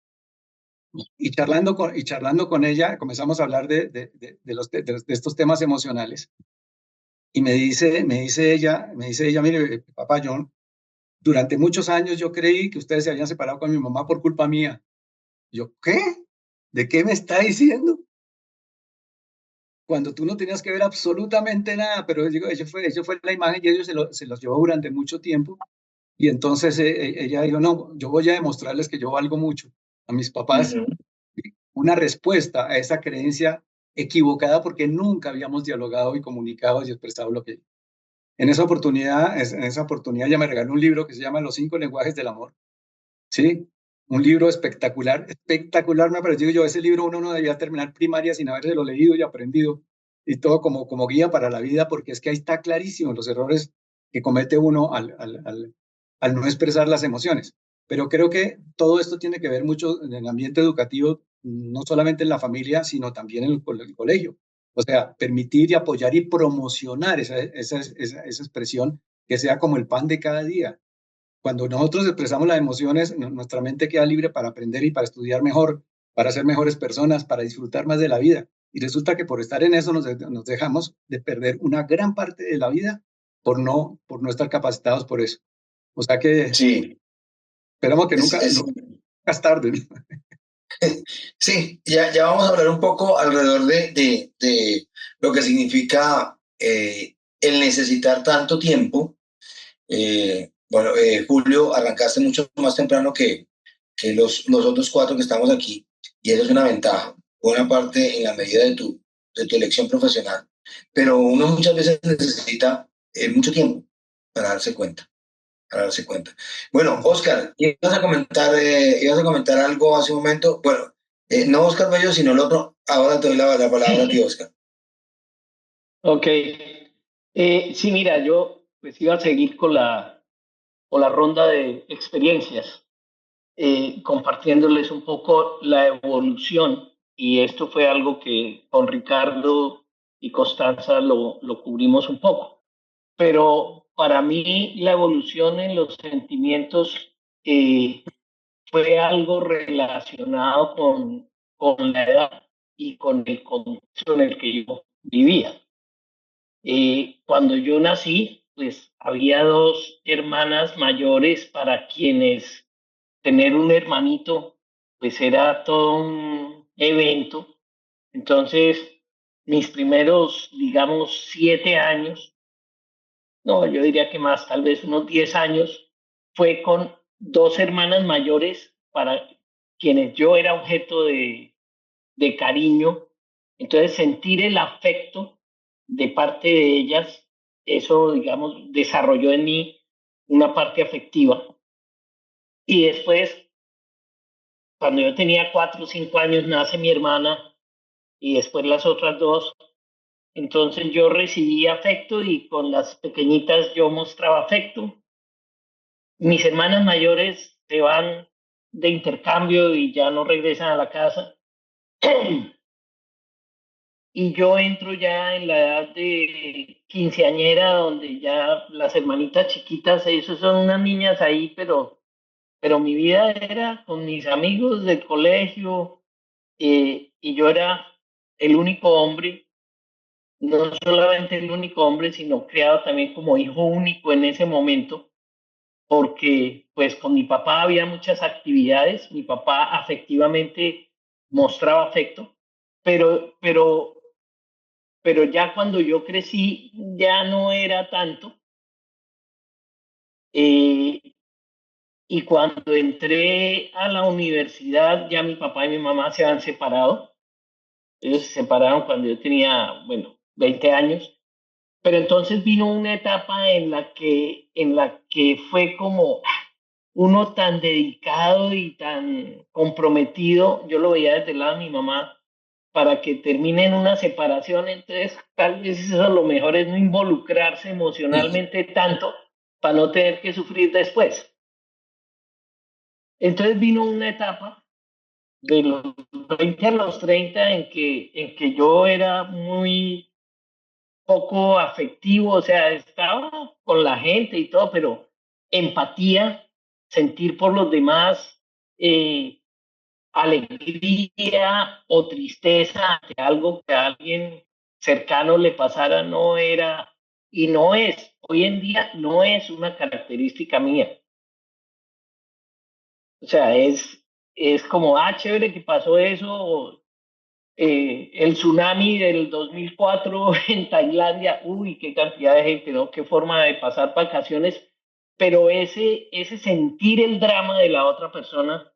Y charlando con ella, comenzamos a hablar de estos temas emocionales. Y me dice ella, mire, papá, yo durante muchos años yo creí que ustedes se habían separado con mi mamá por culpa mía. Yo, ¿qué? ¿De qué me está diciendo? Cuando tú no tenías que ver absolutamente nada, pero digo, eso fue la imagen y ellos se los llevó durante mucho tiempo. Y entonces ella dijo, no, yo voy a demostrarles que yo valgo mucho a mis papás. Una respuesta a esa creencia equivocada porque nunca habíamos dialogado y comunicado y expresado lo que... En esa oportunidad ella me regaló un libro que se llama Los 5 lenguajes del amor. Sí, un libro espectacular me pareció. Yo, ese libro uno no debía terminar primaria sin haberlo leído y aprendido, y todo como guía para la vida, porque es que ahí está clarísimo los errores que comete uno al no expresar las emociones. Pero creo que todo esto tiene que ver mucho en el ambiente educativo, no solamente en la familia, sino también en el colegio. O sea, permitir y apoyar y promocionar esa expresión que sea como el pan de cada día. Cuando nosotros expresamos las emociones, nuestra mente queda libre para aprender y para estudiar mejor, para ser mejores personas, para disfrutar más de la vida. Y resulta que por estar en eso nos dejamos de perder una gran parte de la vida por no estar capacitados por eso. O sea que Sí, esperamos que nunca es tarde. sí, ya vamos a hablar un poco alrededor de lo que significa el necesitar tanto tiempo. Bueno, Julio, arrancaste mucho más temprano que los otros 4 que estamos aquí, y eso es una ventaja, buena parte en la medida de tu elección profesional. Pero uno muchas veces necesita mucho tiempo para darse cuenta. Bueno, Oscar, ibas a comentar algo hace un momento. Bueno, no Oscar Bello, sino el otro. Ahora te doy la palabra a ti, Oscar. Ok. Sí, mira, yo pues iba a seguir con la ronda de experiencias, compartiéndoles un poco la evolución. Y esto fue algo que con Ricardo y Constanza lo cubrimos un poco. Pero para mí la evolución en los sentimientos fue algo relacionado con la edad y con el contexto en el que yo vivía. Cuando yo nací, pues había 2 hermanas mayores para quienes tener un hermanito, pues era todo un evento. Entonces, mis primeros, digamos, 7 años, no, yo diría que más, tal vez unos 10 años, fue con 2 hermanas mayores para quienes yo era objeto de cariño. Entonces, sentir el afecto de parte de ellas, eso, digamos, desarrolló en mí una parte afectiva. Y después, cuando yo tenía 4 o 5 años, nace mi hermana y después las otras 2. Entonces yo recibí afecto y con las pequeñitas yo mostraba afecto. Mis hermanas mayores se van de intercambio y ya no regresan a la casa. Y yo entro ya en la edad de quinceañera, donde ya las hermanitas chiquitas, esas son unas niñas ahí, pero pero mi vida era con mis amigos del colegio, y yo era el único hombre, no solamente el único hombre, sino criado también como hijo único en ese momento, porque pues con mi papá había muchas actividades, mi papá afectivamente mostraba afecto, pero, pero, pero ya cuando yo crecí ya no era tanto. eh, y cuando entré a la universidad ya mi papá y mi mamá se habían separado. Ellos se separaron cuando yo tenía, bueno, 20 años. Pero entonces vino una etapa en la que fue como uno tan dedicado y tan comprometido, yo lo veía desde el lado de mi mamá, para que termine en una separación. Entonces tal vez eso lo mejor es no involucrarse emocionalmente tanto para no tener que sufrir después. Entonces vino una etapa de los 20 a los 30 en que yo era muy poco afectivo, o sea, estaba con la gente y todo, pero empatía, sentir por los demás, eh, alegría o tristeza ante algo que a alguien cercano le pasara, no era y no es, hoy en día no es una característica mía. O sea, es como, chévere que pasó eso, el tsunami del 2004 en Tailandia, uy, qué cantidad de gente, ¿no? Qué forma de pasar vacaciones, pero ese sentir el drama de la otra persona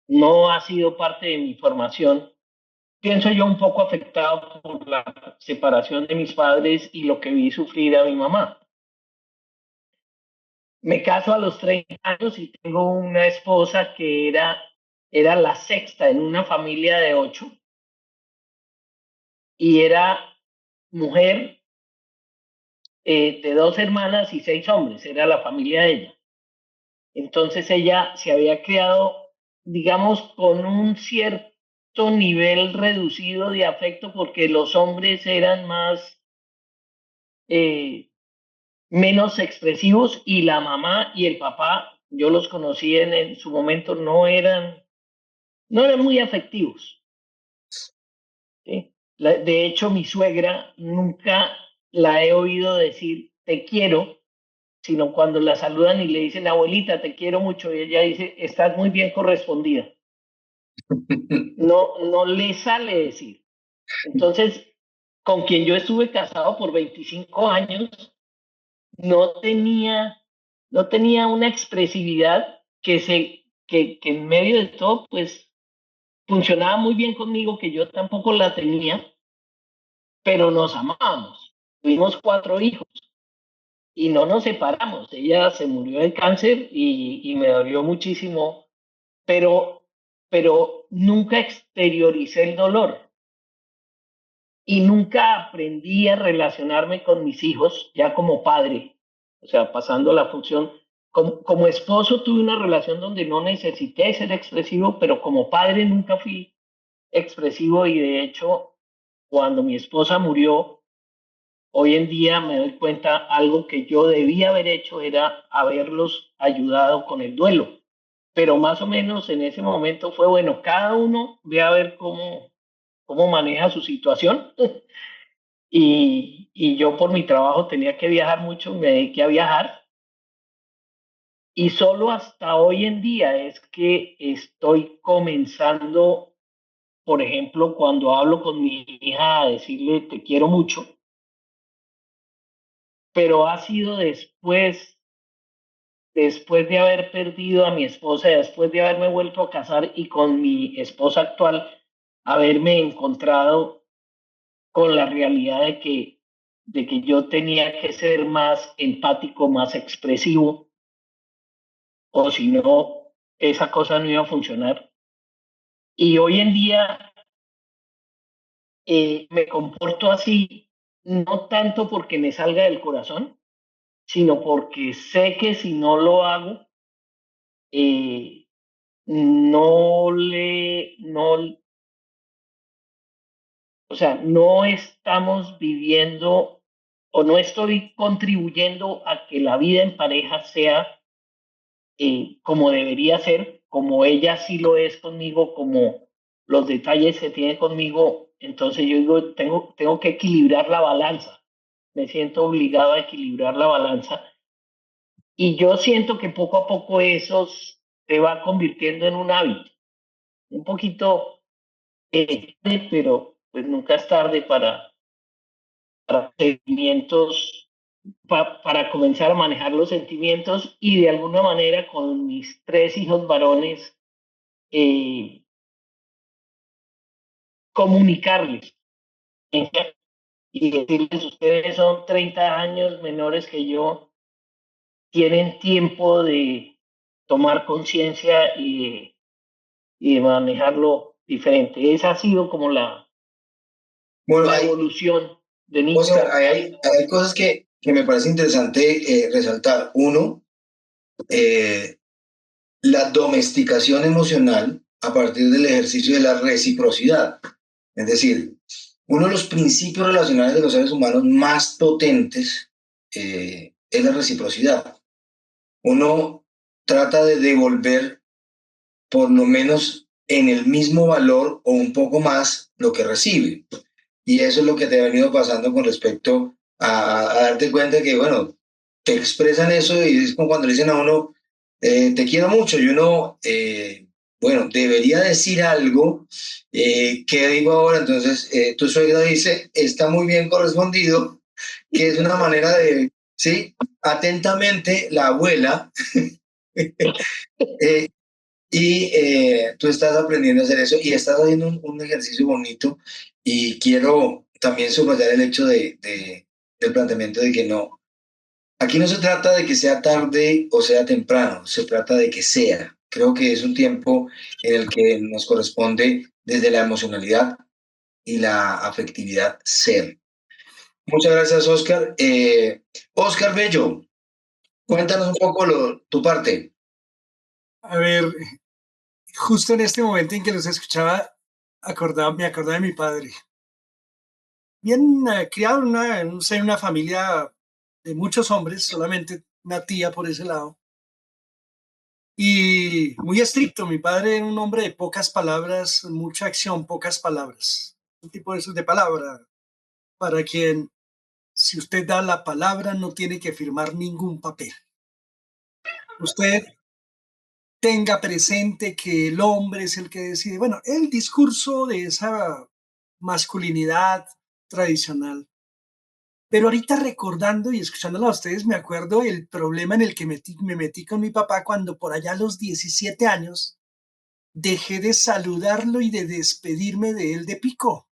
no ha sido parte de mi formación. Pienso yo un poco afectado por la separación de mis padres y lo que vi sufrir a mi mamá. Me caso a los 30 años y tengo una esposa que era la sexta en una familia de 8 y era mujer, de 2 hermanas y 6 hombres, era la familia de ella. Entonces ella se había criado, digamos, con un cierto nivel reducido de afecto porque los hombres eran más, eh, menos expresivos, y la mamá y el papá, yo los conocí en su momento, no eran muy afectivos. ¿Sí? De hecho, mi suegra nunca la he oído decir te quiero, sino cuando la saludan y le dicen abuelita, te quiero mucho, y ella dice, estás muy bien correspondida. No, no le sale decir. Entonces, con quien yo estuve casado por 25 años, no tenía, no tenía una expresividad que en medio de todo, pues funcionaba muy bien conmigo, que yo tampoco la tenía, pero nos amábamos. Tuvimos 4 hijos y no nos separamos. Ella se murió de cáncer y me dolió muchísimo, pero, pero nunca exterioricé el dolor y nunca aprendí a relacionarme con mis hijos ya como padre, o sea, pasando la función. Como esposo tuve una relación donde no necesité ser expresivo, pero como padre nunca fui expresivo, y de hecho, cuando mi esposa murió, hoy en día me doy cuenta, algo que yo debía haber hecho era haberlos ayudado con el duelo. Pero más o menos en ese momento fue, bueno, cada uno ve a ver cómo maneja su situación. Y yo por mi trabajo tenía que viajar mucho, me dediqué a viajar. Y solo hasta hoy en día es que estoy comenzando, por ejemplo, cuando hablo con mi hija, a decirle te quiero mucho, pero ha sido después de haber perdido a mi esposa, después de haberme vuelto a casar y con mi esposa actual, haberme encontrado con la realidad de que yo tenía que ser más empático, más expresivo, o si no, esa cosa no iba a funcionar. Y hoy en día me comporto así, no tanto porque me salga del corazón, sino porque sé que si no lo hago, eh, no, o sea, no estamos viviendo o no estoy contribuyendo a que la vida en pareja sea como debería ser, como ella sí lo es conmigo, como los detalles se tiene conmigo. Entonces yo digo, tengo que equilibrar la balanza. Me siento obligado a equilibrar la balanza. Y yo siento que poco a poco eso se va convirtiendo en un hábito. Un poquito, pero pues nunca es tarde para sentimientos, para comenzar a manejar los sentimientos y de alguna manera con mis 3 hijos varones, comunicarles y decirles, ustedes son 30 años menores que yo, tienen tiempo de tomar conciencia y de manejarlo diferente. Esa ha sido como la evolución de niño. Oscar, hay cosas que me parece interesante resaltar. Uno, la domesticación emocional a partir del ejercicio de la reciprocidad. Es decir, uno de los principios relacionales de los seres humanos más potentes es la reciprocidad. Uno trata de devolver por lo menos en el mismo valor o un poco más lo que recibe. Y eso es lo que te ha venido pasando con respecto a darte cuenta que, bueno, te expresan eso y es como cuando le dicen a uno, te quiero mucho, y uno, bueno, debería decir algo, ¿qué digo ahora? Entonces, tu suegra dice, está muy bien correspondido, que es una manera de, ¿sí? Atentamente, la abuela, y tú estás aprendiendo a hacer eso y estás haciendo un ejercicio bonito y quiero también subrayar el hecho del planteamiento de que no, aquí no se trata de que sea tarde o sea temprano, se trata de que sea. Creo que es un tiempo en el que nos corresponde desde la emocionalidad y la afectividad ser. Muchas gracias, Oscar. Oscar Bello, cuéntanos un poco tu parte. A ver, justo en este momento en que los escuchaba, me acordaba de mi padre. Bien criado en una familia de muchos hombres, solamente una tía por ese lado. Y muy estricto, mi padre era un hombre de pocas palabras, mucha acción, pocas palabras. Un tipo de esos de palabra, para quien, si usted da la palabra, no tiene que firmar ningún papel. Usted tenga presente que el hombre es el que decide. Bueno, el discurso de esa masculinidad tradicional. Pero ahorita recordando y escuchándolo a ustedes, me acuerdo el problema en el que me metí con mi papá cuando por allá a los 17 años dejé de saludarlo y de despedirme de él de pico.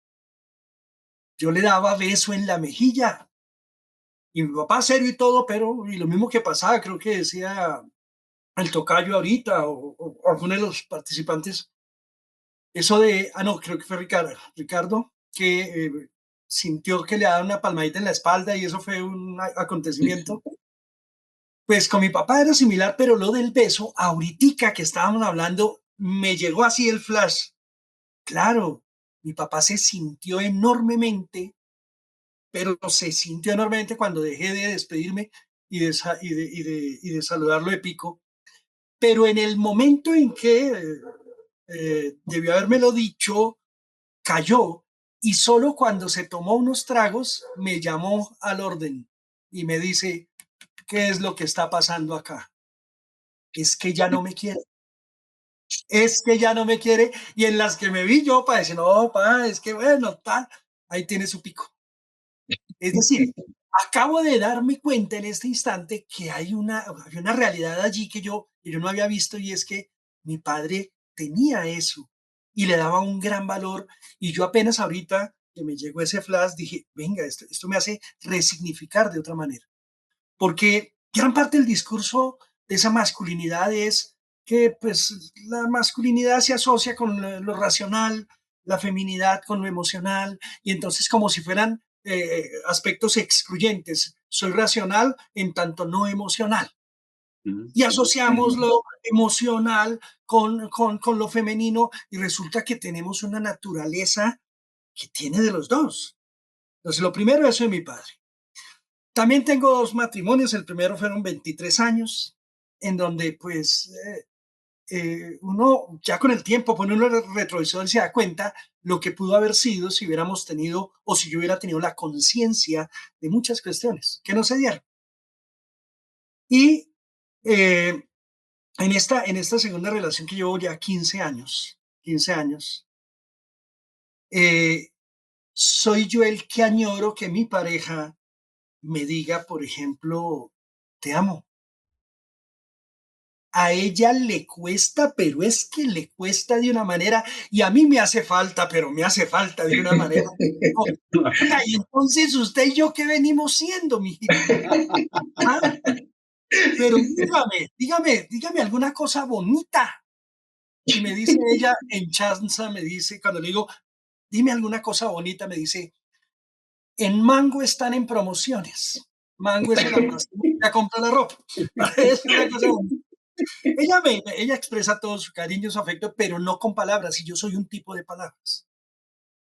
Yo le daba beso en la mejilla. Y mi papá serio y todo, pero y lo mismo que pasaba, creo que decía el tocayo ahorita o alguno de los participantes, eso de, no, creo que fue Ricardo, que sintió que le daban una palmadita en la espalda y eso fue un acontecimiento. Pues con mi papá era similar, pero lo del beso, ahorita que estábamos hablando, me llegó así el flash. Claro, mi papá se sintió enormemente, pero se sintió enormemente cuando dejé de despedirme y de saludarlo de pico. Pero en el momento en que debió habérmelo dicho, cayó y solo cuando se tomó unos tragos me llamó al orden y me dice, ¿qué es lo que está pasando acá? Es que ya no me quiere. Es que ya no me quiere. Y en las que me vi yo para decir, no, pa, es que bueno, tal, ahí tiene su pico. Es decir, acabo de darme cuenta en este instante que hay una realidad allí que yo no había visto y es que mi padre tenía eso y le daba un gran valor y yo apenas ahorita que me llegó ese flash dije, venga, esto me hace resignificar de otra manera. Porque gran parte del discurso de esa masculinidad es que pues la masculinidad se asocia con lo racional, la feminidad con lo emocional y entonces como si fueran aspectos excluyentes. Soy racional en tanto no emocional. Y asociamos lo emocional con lo femenino y resulta que tenemos una naturaleza que tiene de los dos. Entonces, lo primero, eso de mi padre. También tengo 2 matrimonios. El primero fueron 23 años. en donde pues uno ya con el tiempo pone uno el retrovisor y se da cuenta lo que pudo haber sido si hubiéramos tenido o si yo hubiera tenido la conciencia de muchas cuestiones que no se dieron. Y en esta segunda relación que llevo ya 15 años, soy yo el que añoro que mi pareja me diga, por ejemplo, te amo. A ella le cuesta, pero es que le cuesta de una manera, y a mí me hace falta, pero me hace falta de una manera. Oiga, y entonces usted y yo, ¿qué venimos siendo, mijito? ¿Ah? Pero dígame alguna cosa bonita. Y me dice ella en chanza, me dice, cuando le digo, dime alguna cosa bonita, me dice, en Mango están en promociones. Mango es el almacén que compra la ropa. Es una cosa bonita. Ella expresa todo su cariño, su afecto, pero no con palabras, y yo soy un tipo de palabras.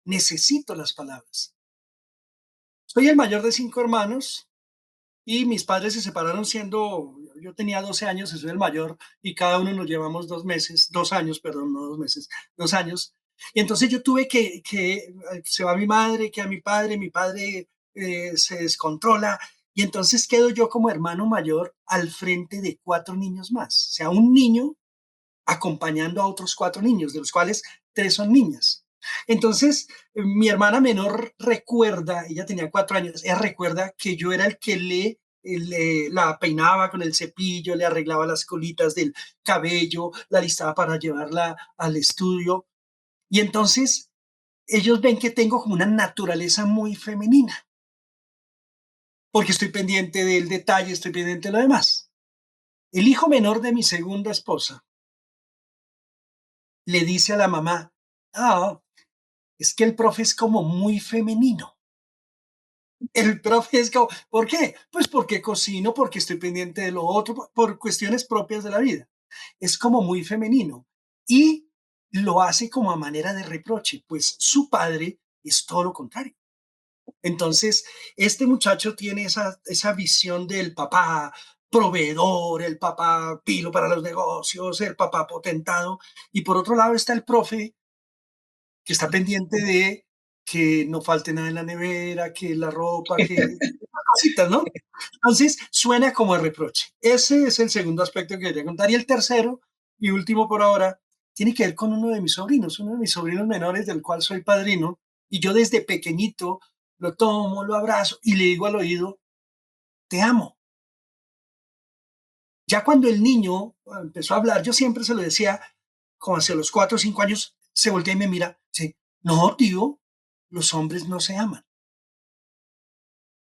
Necesito las palabras. Soy el mayor de 5 hermanos y mis padres se separaron yo tenía 12 años, soy el mayor, y cada uno nos llevamos 2 años, perdón, no 2 meses, 2 años. Y entonces yo tuve se va mi madre, queda mi padre se descontrola, y entonces quedo yo como hermano mayor al frente de 4 niños más. O sea, un niño acompañando a otros 4 niños, de los cuales 3 son niñas. Entonces, mi hermana menor recuerda, ella tenía 4 años, ella recuerda que yo era el que la peinaba con el cepillo, le arreglaba las colitas del cabello, la listaba para llevarla al estudio. Y entonces, ellos ven que tengo como una naturaleza muy femenina, porque estoy pendiente del detalle, estoy pendiente de lo demás. El hijo menor de mi segunda esposa le dice a la mamá, es que el profe es como muy femenino. El profe es como, ¿por qué? Pues porque cocino, porque estoy pendiente de lo otro, por cuestiones propias de la vida. Es como muy femenino y lo hace como a manera de reproche, pues su padre es todo lo contrario. Entonces, este muchacho tiene esa visión del papá proveedor, el papá pilo para los negocios, el papá potentado, y por otro lado está el profe que está pendiente de que no falte nada en la nevera, que la ropa, que cositas, ¿no? Entonces, suena como el reproche. Ese es el segundo aspecto que quería contar. Y el tercero y último por ahora tiene que ver con uno de mis sobrinos menores, del cual soy padrino, y yo desde pequeñito lo tomo, lo abrazo y le digo al oído, te amo. Ya cuando el niño empezó a hablar, yo siempre se lo decía, como hacia los 4 o 5 años, se voltea y me mira, dice, no, tío, los hombres no se aman.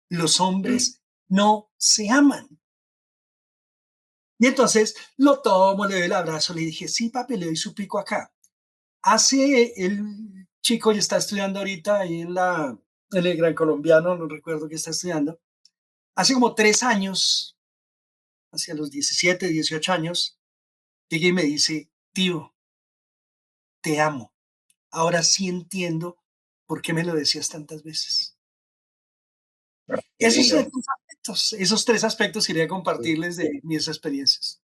Los hombres no se aman. Y entonces lo tomo, le doy el abrazo, le dije, sí, papi, le doy su pico acá. El chico ya está estudiando ahorita ahí en el Gran Colombiano, no recuerdo qué está estudiando. Hace como 3 años, hacia los 17, 18 años, llega y me dice, tío, te amo. Ahora sí entiendo por qué me lo decías tantas veces. Esos 3 aspectos quería compartirles de mis experiencias.